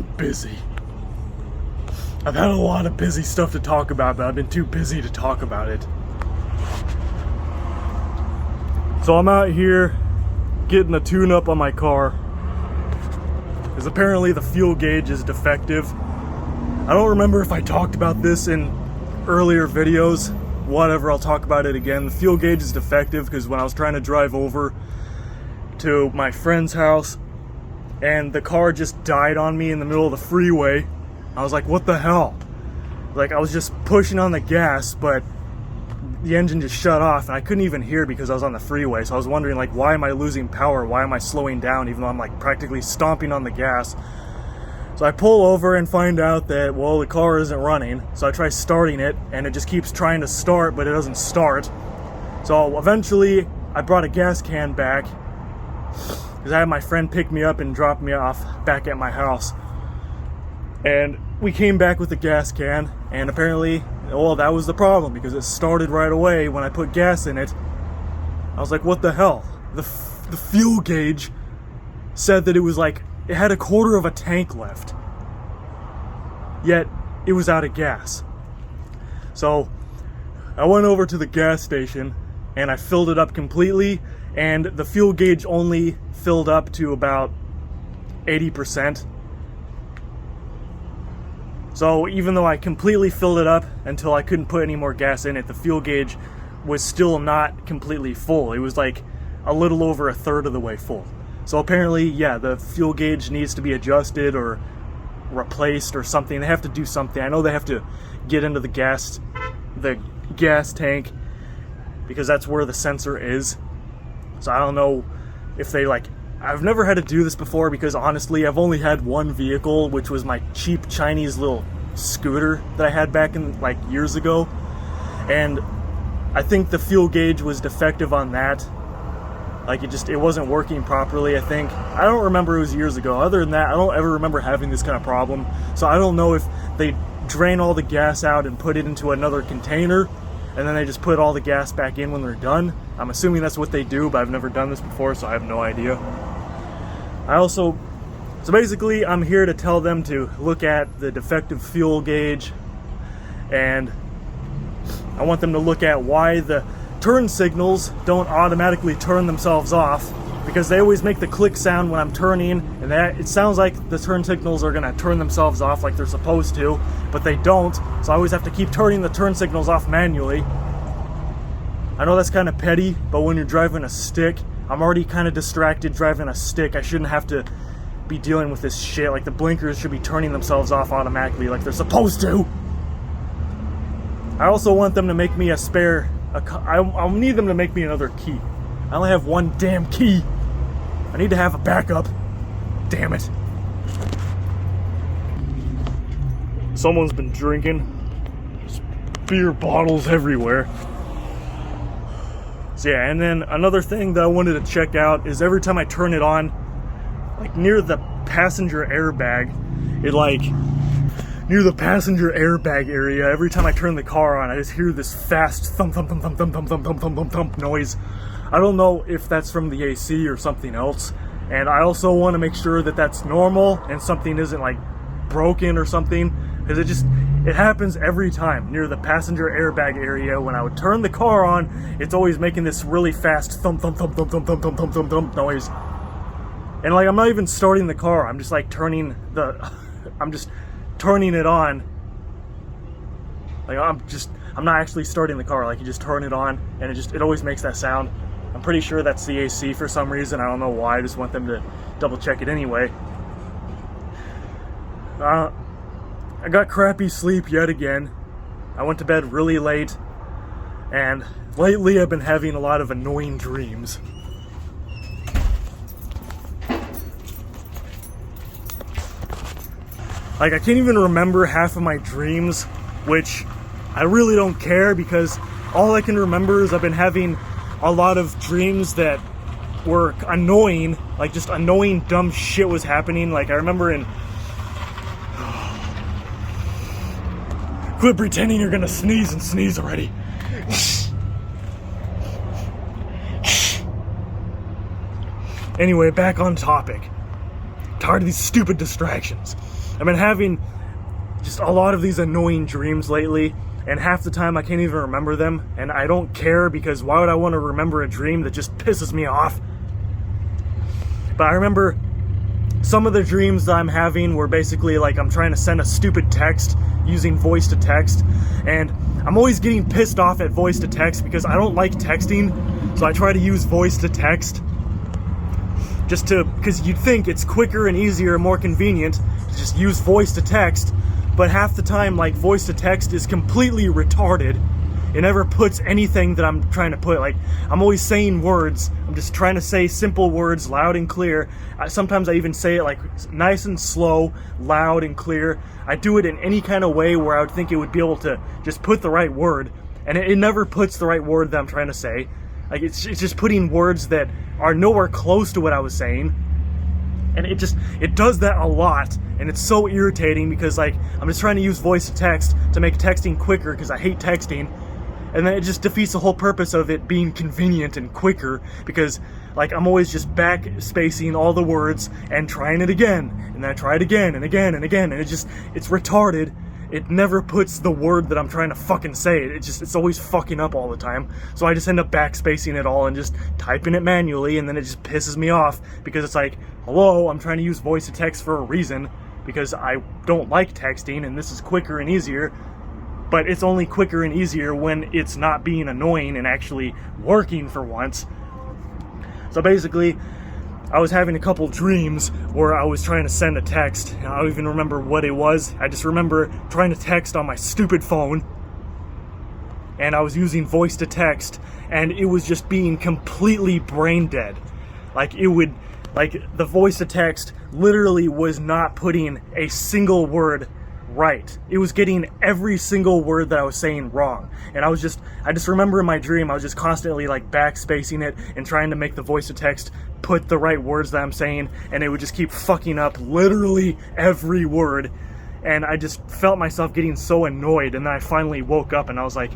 I'm busy. I've had a lot of busy stuff to talk about, but I've been too busy to talk about it. So I'm out here getting a tune-up on my car, because apparently the fuel gauge is defective. I don't remember if I talked about this in earlier videos. Whatever, I'll talk about it again. The fuel gauge is defective because when I was trying to drive over to my friend's house and the car just died on me in the middle of the freeway, I was like, what the hell? Like, I was just pushing on the gas, but the engine just shut off and I couldn't even hear because I was on the freeway. So I was wondering, like, why am I losing power? Why am I slowing down even though I'm like practically stomping on the gas? So I pull over and find out that, well, the car isn't running. So I try starting it and it just keeps trying to start, but it doesn't start. So eventually I brought a gas can back because I had my friend pick me up and drop me off back at my house. And we came back with the gas can, and apparently, well, that was the problem because it started right away when I put gas in it. I was like, what the hell? The fuel gauge said that it was like, it had a quarter of a tank left, yet it was out of gas. So I went over to the gas station and I filled it up completely, and the fuel gauge only filled up to about 80%. So even though I completely filled it up until I couldn't put any more gas in it, the fuel gauge was still not completely full. It was like a little over a third of the way full. So apparently, yeah, the fuel gauge needs to be adjusted or replaced or something. They have to do something. I know they have to get into the gas tank because that's where the sensor is. So I don't know if they like, I've never had to do this before because honestly, I've only had one vehicle, which was my cheap Chinese little scooter that I had back in like years ago. And I think the fuel gauge was defective on that. Like it wasn't working properly, I think. I don't remember, it was years ago. Other than that, I don't ever remember having this kind of problem. So I don't know if they drain all the gas out and put it into another container and then they just put all the gas back in when they're done. I'm assuming that's what they do, but I've never done this before, so I have no idea. So basically, I'm here to tell them to look at the defective fuel gauge, and I want them to look at why the turn signals don't automatically turn themselves off, because they always make the click sound when I'm turning, and that it sounds like the turn signals are gonna turn themselves off like they're supposed to, but they don't, so I always have to keep turning the turn signals off manually. I know that's kind of petty, but when you're driving a stick, I'm already kind of distracted driving a stick. I shouldn't have to be dealing with this shit. Like, the blinkers should be turning themselves off automatically like they're supposed to. I also want them to make me a spare, I'll need them to make me another key. I only have one damn key. I need to have a backup. Damn it. Someone's been drinking. There's beer bottles everywhere. So yeah, and then another thing that I wanted to check out is every time I turn it on, like near the passenger airbag, near the passenger airbag area, every time I turn the car on, I just hear this fast thump thump thump thump thump thump thump thump thump thump thump noise. I don't know if that's from the AC or something else, and I also want to make sure that that's normal and something isn't like broken or something, because it happens every time near the passenger airbag area. When I would turn the car on, it's always making this really fast thump thump thump thump thump thump thump thump thump thump noise. And like, I'm not even starting the car, I'm just like turning it on. Like, I'm not actually starting the car. Like, you just turn it on and it always makes that sound. I'm pretty sure that's the AC for some reason. I don't know why. I just want them to double check it anyway. I got crappy sleep yet again. I went to bed really late, and lately I've been having a lot of annoying dreams. Like, I can't even remember half of my dreams, which I really don't care, because all I can remember is I've been having a lot of dreams that were annoying, like just annoying dumb shit was happening. Like, I remember in quit pretending you're gonna sneeze and sneeze already. Anyway, back on topic. tired of these stupid distractions. I've been having just a lot of these annoying dreams lately, and half the time I can't even remember them, and I don't care, because why would I want to remember a dream that just pisses me off? But I remember some of the dreams that I'm having were basically like I'm trying to send a stupid text using voice to text, and I'm always getting pissed off at voice to text because I don't like texting, so I try to use voice to text because you'd think it's quicker and easier and more convenient to just use voice to text, but half the time, like, voice to text is completely retarded. It never puts anything that I'm trying to put. Like, I'm always saying words. I'm just trying to say simple words, loud and clear. Sometimes I even say it like nice and slow, loud and clear. I do it in any kind of way where I would think it would be able to just put the right word, and it never puts the right word that I'm trying to say. Like, it's just putting words that are nowhere close to what I was saying. And it does that a lot, and it's so irritating because, like, I'm just trying to use voice to text to make texting quicker because I hate texting, and then it just defeats the whole purpose of it being convenient and quicker because, like, I'm always just backspacing all the words and trying it again, and then I try it again and again and again, and it's retarded. It never puts the word that I'm trying to fucking say. It's always fucking up all the time. So I just end up backspacing it all and just typing it manually, and then it just pisses me off because it's like, hello, I'm trying to use voice to text for a reason because I don't like texting, and this is quicker and easier. But it's only quicker and easier when it's not being annoying and actually working for once. So basically, I was having a couple dreams where I was trying to send a text. I don't even remember what it was. I just remember trying to text on my stupid phone, and I was using voice to text, and it was just being completely brain dead. Like, the voice to text literally was not putting a single word right. It was getting every single word that I was saying wrong. And I just remember in my dream, I was just constantly like backspacing it and trying to make the voice to text put the right words that I'm saying, and it would just keep fucking up literally every word. And I just felt myself getting so annoyed, and then I finally woke up and I was like,